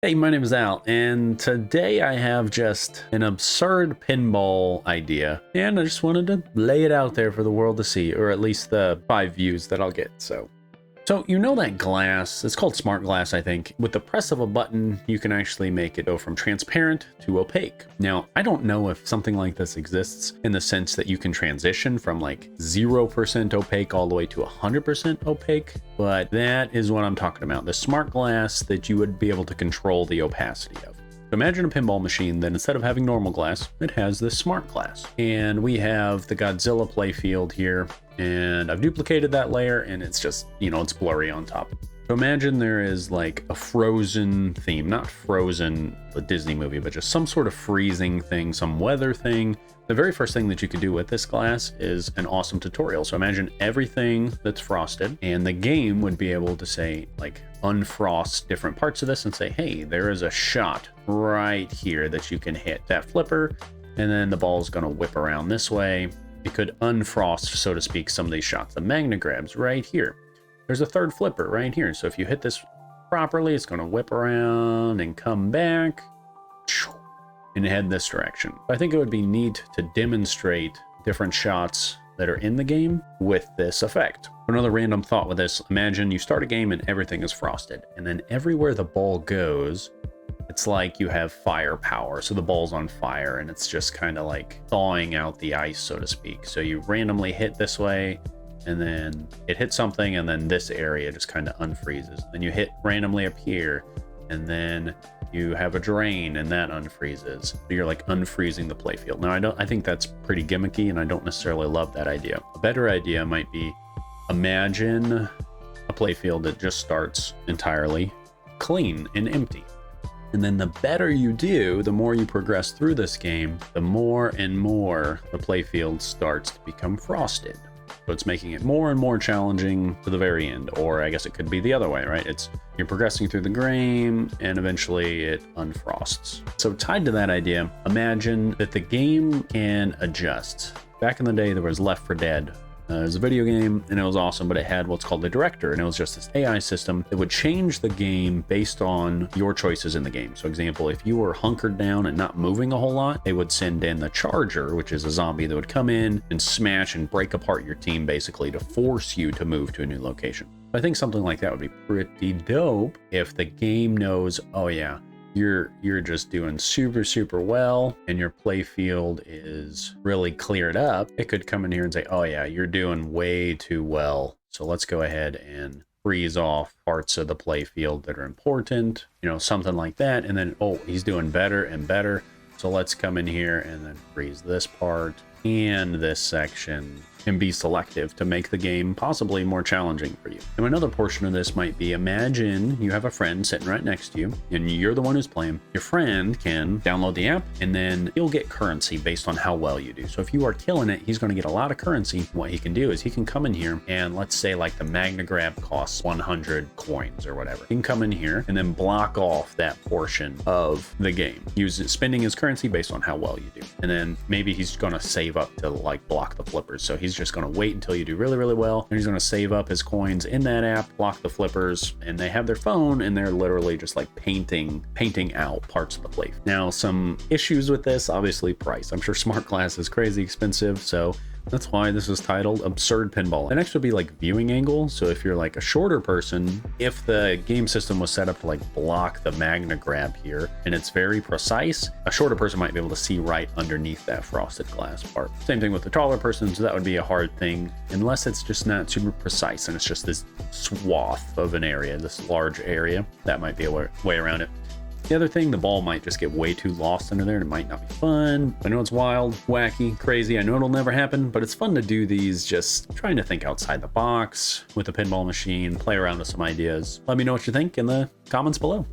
Hey, my name is Al, and today I have just an absurd pinball idea, and I just wanted to lay it out there for the world to see, or at least the 5 views that I'll get. So you know that glass, it's called smart glass, I think. With the press of a button, you can actually make it go from transparent to opaque. Now, I don't know if something like this exists in the sense that you can transition from like 0% opaque all the way to 100% opaque, but that is what I'm talking about. The smart glass that you would be able to control the opacity of. So imagine a pinball machine that instead of having normal glass, it has this smart glass. And we have the Godzilla playfield here, and I've duplicated that layer, and it's just, it's blurry on top. So imagine there is like a Frozen theme, not Frozen, the Disney movie, but just some sort of freezing thing, some weather thing. The very first thing that you could do with this glass is an awesome tutorial. So imagine everything that's frosted, and the game would be able to say, like, unfrost different parts of this and say, hey, there is a shot right here that you can hit that flipper, and then the ball is going to whip around this way. It could unfrost, so to speak, some of these shots. The magnet grabs right here. There's a third flipper right here. So if you hit this properly, it's going to whip around and come back and head this direction. I think it would be neat to demonstrate different shots that are in the game with this effect. Another random thought with this, imagine you start a game and everything is frosted, and then everywhere the ball goes, it's like you have firepower. So the ball's on fire and it's just kind of like thawing out the ice, so to speak. So you randomly hit this way, and then it hits something, and then this area just kind of unfreezes. Then you hit randomly up here, and then you have a drain and that unfreezes. So you're like unfreezing the playfield. Now I think that's pretty gimmicky, and I don't necessarily love that idea. A better idea might be, imagine a playfield that just starts entirely clean and empty. And then the better you do, the more you progress through this game, the more and more the playfield starts to become frosted. So it's making it more and more challenging to the very end. Or I guess it could be the other way, right? You're progressing through the game and eventually it unfrosts. So tied to that idea, imagine that the game can adjust. Back in the day, there was Left 4 Dead. It was a video game and it was awesome, but it had what's called the director, and it was just this AI system that would change the game based on your choices in the game. So example, if you were hunkered down and not moving a whole lot, they would send in the Charger, which is a zombie that would come in and smash and break apart your team basically to force you to move to a new location. I think something like that would be pretty dope if the game knows, oh yeah, you're just doing super well and your play field is really cleared up. It could come in here and say, oh yeah, you're doing way too well, so let's go ahead and freeze off parts of the play field that are important, something like that. And then, oh, he's doing better and better, so let's come in here and then freeze this part and this section, and be selective to make the game possibly more challenging for you. And another portion of this might be, imagine you have a friend sitting right next to you and you're the one who's playing. Your friend can download the app and then he'll get currency based on how well you do. So if you are killing it, he's going to get a lot of currency. What he can do is he can come in here and let's say like the Magna Grab costs 100 coins or whatever. He can come in here and then block off that portion of the game, spending his currency based on how well you do. And then maybe he's going to save up to like block the flippers. So he's just going to wait until you do really well, and he's going to save up his coins in that app, block the flippers, and they have their phone and they're literally just like painting out parts of the play. Now, some issues with this, obviously price. I'm sure smart glass is crazy expensive, so that's why this is titled Absurd Pinball. The next would be like viewing angle. So if you're like a shorter person, if the game system was set up to like block the Magna Grab here and it's very precise, a shorter person might be able to see right underneath that frosted glass part. Same thing with the taller person, so that would be a hard thing unless it's just not super precise and it's just this swath of an area, this large area. That might be a way around it. The other thing, the ball might just get way too lost under there and it might not be fun. I know it's wild, wacky, crazy. I know it'll never happen, but it's fun to do these, just trying to think outside the box with a pinball machine, play around with some ideas. Let me know what you think in the comments below.